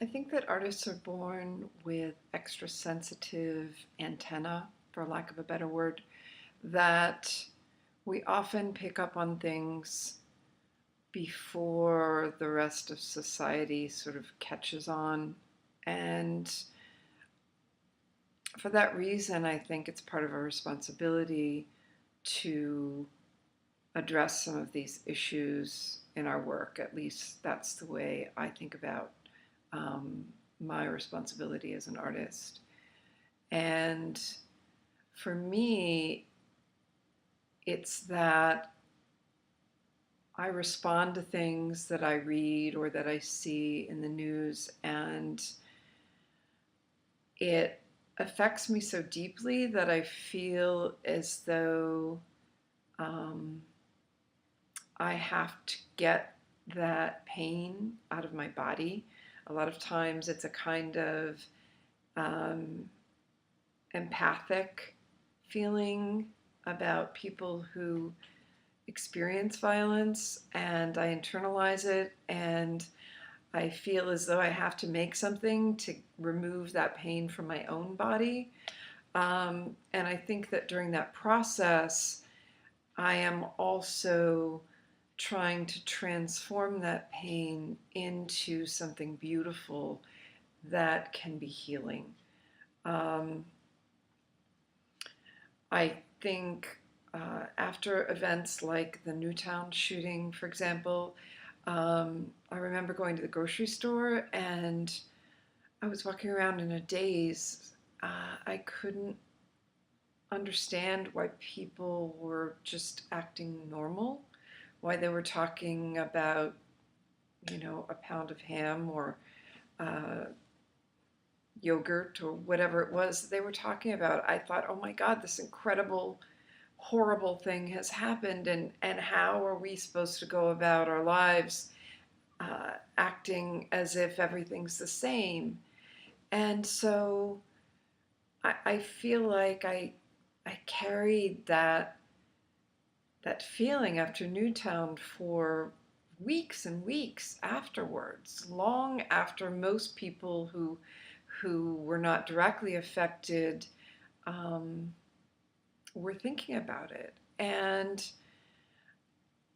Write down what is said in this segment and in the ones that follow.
I think that artists are born with extra sensitive antenna, for lack of a better word, that we often pick up on things before the rest of society sort of catches on. And for that reason, I think it's part of our responsibility to address some of these issues in our work. At least that's the way I think about um, my responsibility as an artist. And for me, it's that I respond to things that I read or that I see in the news, and it affects me so deeply that I feel as though um, I have to get that pain out of my body. A lot of times it's a kind of um, empathic feeling about people who experience violence, and I internalize it, and I feel as though I have to make something to remove that pain from my own body. And I think that during that process, I am also trying to transform that pain into something beautiful that can be healing. Um, I think after events like the Newtown shooting, for example, I remember going to the grocery store and I was walking around in a daze. I couldn't understand why people were just acting normal, why they were talking about, a pound of ham or uh, yogurt or whatever it was they were talking about. I thought, oh my God, this incredible, horrible thing has happened, and how are we supposed to go about our lives acting as if everything's the same? And so I feel like I carried that feeling after Newtown for weeks and weeks afterwards, long after most people who were not directly affected um, were thinking about it. And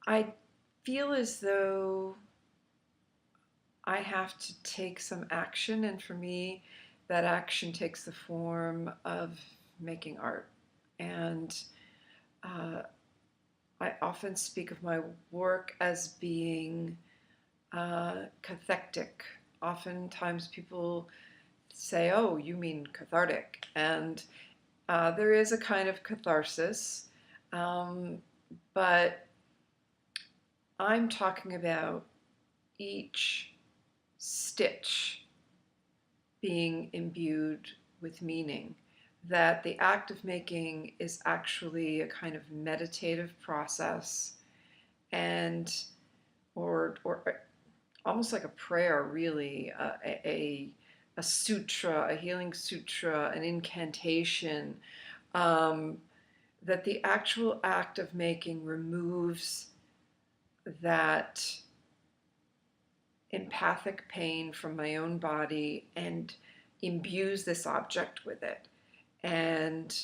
I feel as though I have to take some action, and for me, that action takes the form of making art. And uh, I often speak of my work as being cathectic. Oftentimes people say, oh, you mean cathartic. And there is a kind of catharsis, um, but I'm talking about each stitch being imbued with meaning. That the act of making is actually a kind of meditative process, and or almost like a prayer, really, a sutra, a healing sutra, an incantation. Um, that the actual act of making removes that empathic pain from my own body and imbues this object with it. And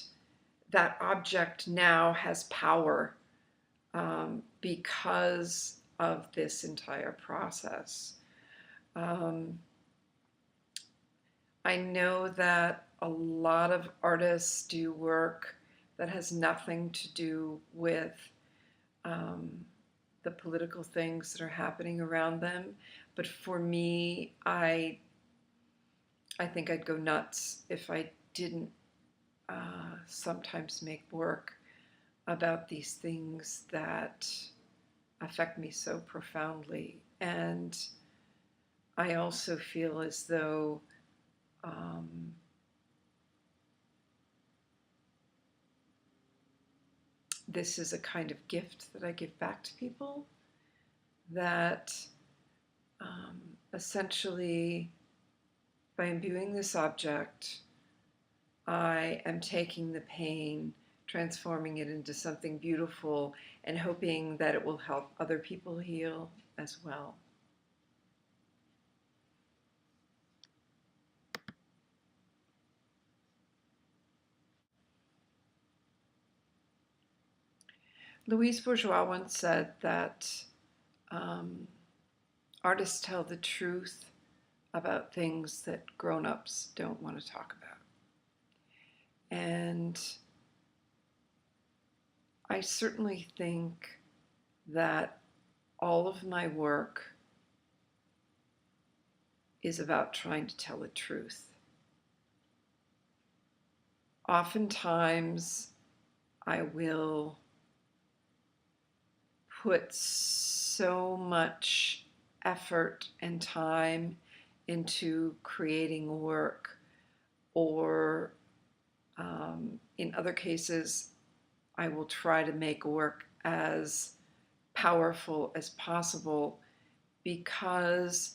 that object now has power because of this entire process. Um, I know that a lot of artists do work that has nothing to do with um, the political things that are happening around them. But for me, I think I'd go nuts if I didn't sometimes make work about these things that affect me so profoundly. And I also feel as though um, this is a kind of gift that I give back to people, that um, essentially by imbuing this object, I am taking the pain, transforming it into something beautiful, and hoping that it will help other people heal as well. Louise Bourgeois once said that um, artists tell the truth about things that grown-ups don't want to talk about. And I certainly think that all of my work is about trying to tell the truth. Oftentimes, I will put so much effort and time into creating work, or in other cases, I will try to make work as powerful as possible because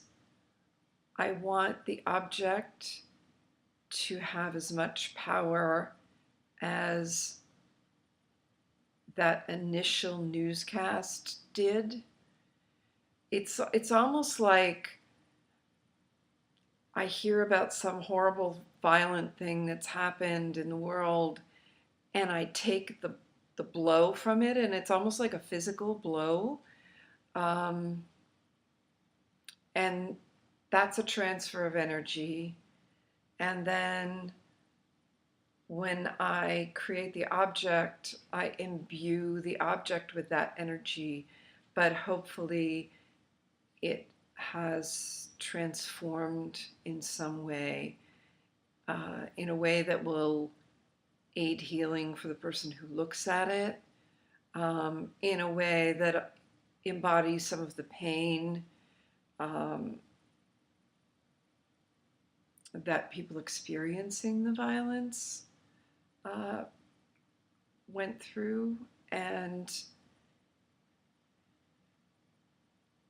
I want the object to have as much power as that initial newscast did. It's almost like I hear about some horrible violent thing that's happened in the world, and I take the blow from it, and it's almost like a physical blow. Um, and that's a transfer of energy. And then when I create the object, I imbue the object with that energy, but hopefully it has transformed in some way, in a way that will aid healing for the person who looks at it, in a way that embodies some of the pain um, that people experiencing the violence uh, went through. And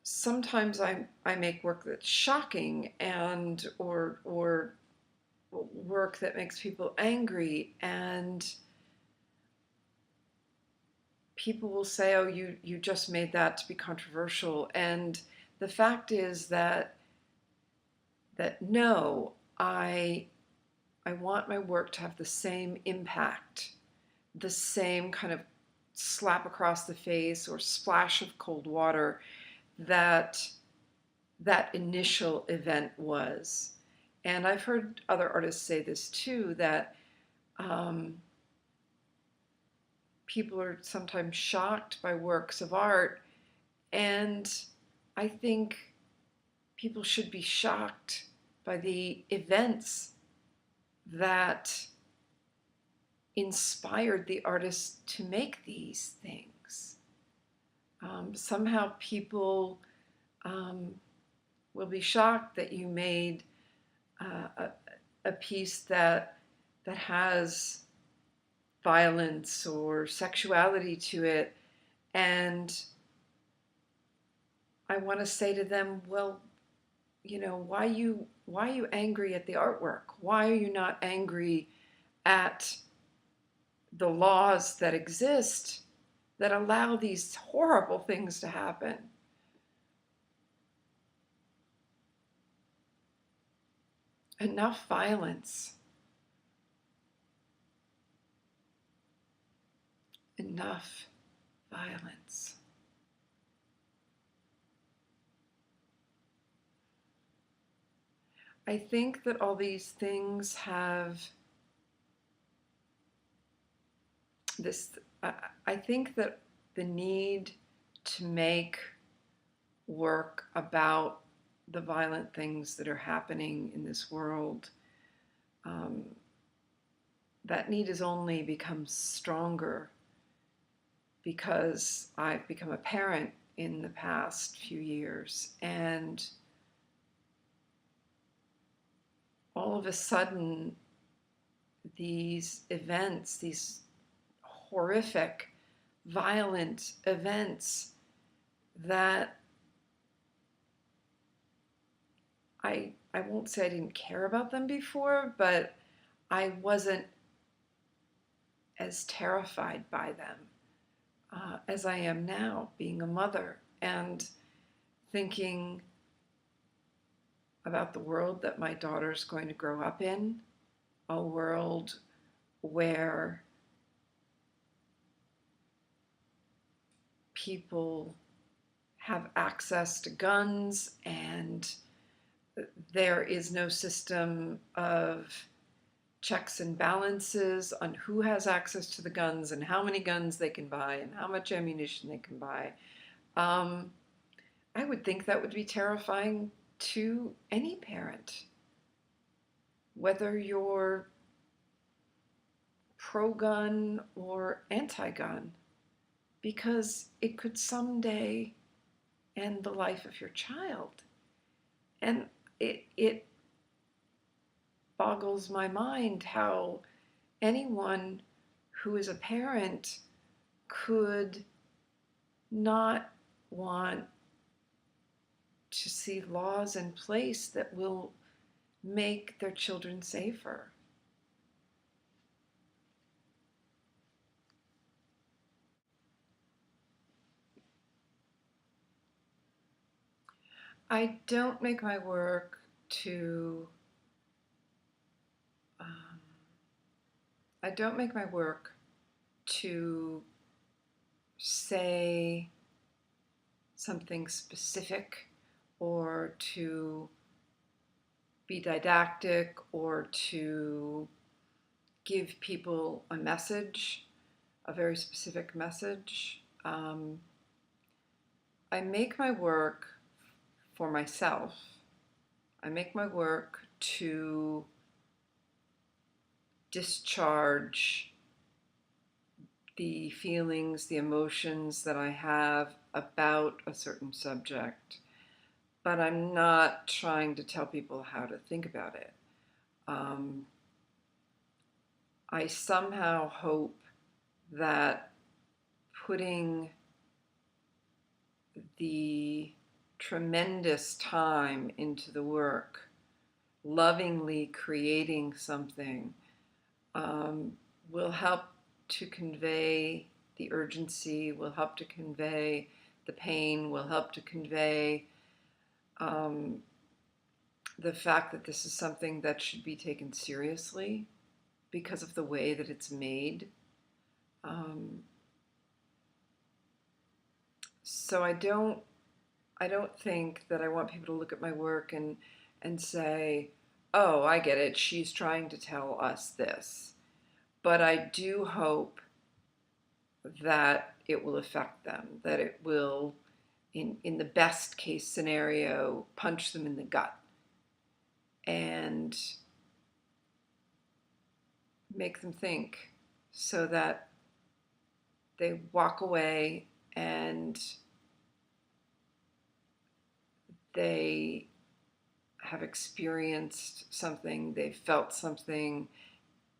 sometimes I make work that's shocking and or work that makes people angry, and people will say, oh, you just made that to be controversial. And the fact is that no, I want my work to have the same impact, the same kind of slap across the face or splash of cold water that that initial event was. And I've heard other artists say this too, that people are sometimes shocked by works of art, and I think people should be shocked by the events that inspired the artist to make these things. Somehow people will be shocked that you made a piece that has violence or sexuality to it, and I want to say to them, well, you know, why are you angry at the artwork? Why are you not angry at the laws that exist that allow these horrible things to happen? Enough violence. Enough violence. I think that all these things have this, I think that the need to make work about the violent things that are happening in this world, that need has only become stronger because I've become a parent in the past few years, and all of a sudden these events, these horrific, violent events that I won't say I didn't care about them before, but I wasn't as terrified by them as I am now, being a mother and thinking about the world that my daughter's going to grow up in, a world where people have access to guns, and there is no system of checks and balances on who has access to the guns and how many guns they can buy and how much ammunition they can buy. Um, I would think that would be terrifying to any parent, whether you're pro-gun or anti-gun, because it could someday end the life of your child. And it boggles my mind how anyone who is a parent could not want to see laws in place that will make their children safer. I don't make my work to um, I don't make my work to say something specific or to be didactic or to give people a message, a very specific message. I make my work for myself. I make my work to discharge the feelings, the emotions that I have about a certain subject, but I'm not trying to tell people how to think about it. I somehow hope that putting the tremendous time into the work, lovingly creating something, will help to convey the urgency, will help to convey the pain, will help to convey the fact that this is something that should be taken seriously because of the way that it's made. So I don't think that I want people to look at my work and say, oh, I get it, she's trying to tell us this. But I do hope that it will affect them, that it will, in the best case scenario, punch them in the gut and make them think, so that they walk away and they have experienced something, they've felt something,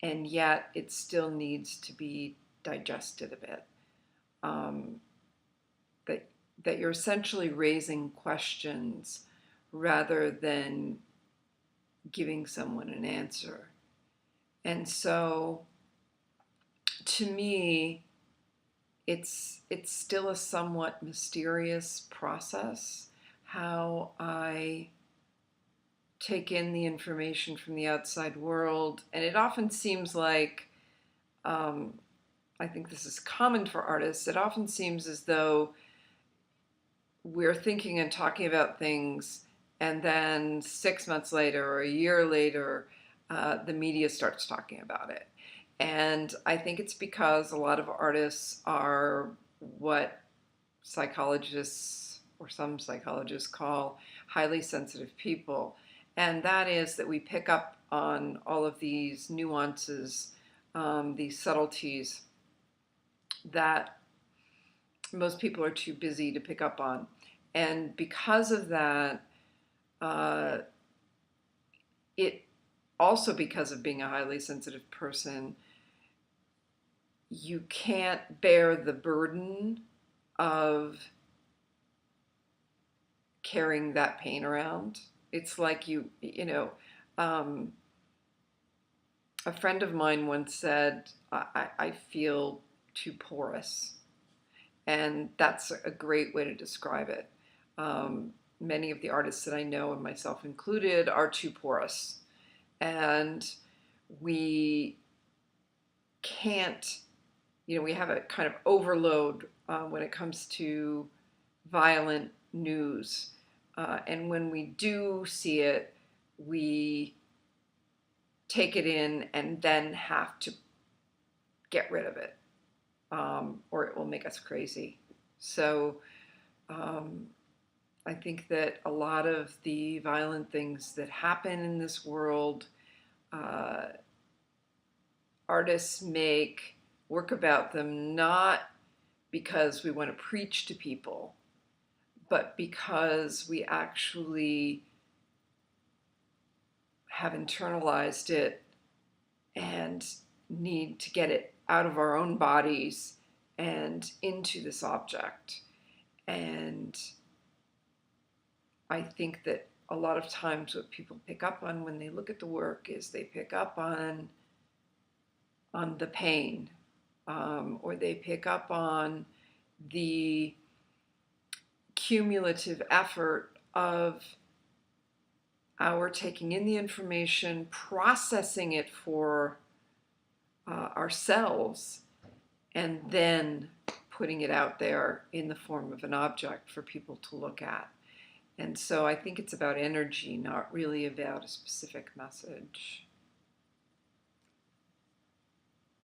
and yet it still needs to be digested a bit. That you're essentially raising questions rather than giving someone an answer. And so, to me, it's still a somewhat mysterious process how I take in the information from the outside world. And it often seems like, I think this is common for artists, it often seems as though we're thinking and talking about things, and then 6 months later or a year later, the media starts talking about it. And I think it's because a lot of artists are what psychologists, or some psychologists, call highly sensitive people. And that is that we pick up on all of these nuances, these subtleties that most people are too busy to pick up on. And because of that, it also, because of being a highly sensitive person, you can't bear the burden of carrying that pain around. It's like a friend of mine once said, I feel too porous. And that's a great way to describe it. Many of the artists that I know, and myself included, are too porous. And we can't, we have a kind of overload when it comes to violent news. And when we do see it, we take it in and then have to get rid of it, or it will make us crazy. So I think that a lot of the violent things that happen in this world, uh, artists make work about them not because we want to preach to people, but because we actually have internalized it and need to get it out of our own bodies and into this object. And I think that a lot of times what people pick up on when they look at the work is they pick up on the pain, or they pick up on the cumulative effort of our taking in the information, processing it for ourselves, and then putting it out there in the form of an object for people to look at. And so I think it's about energy, not really about a specific message.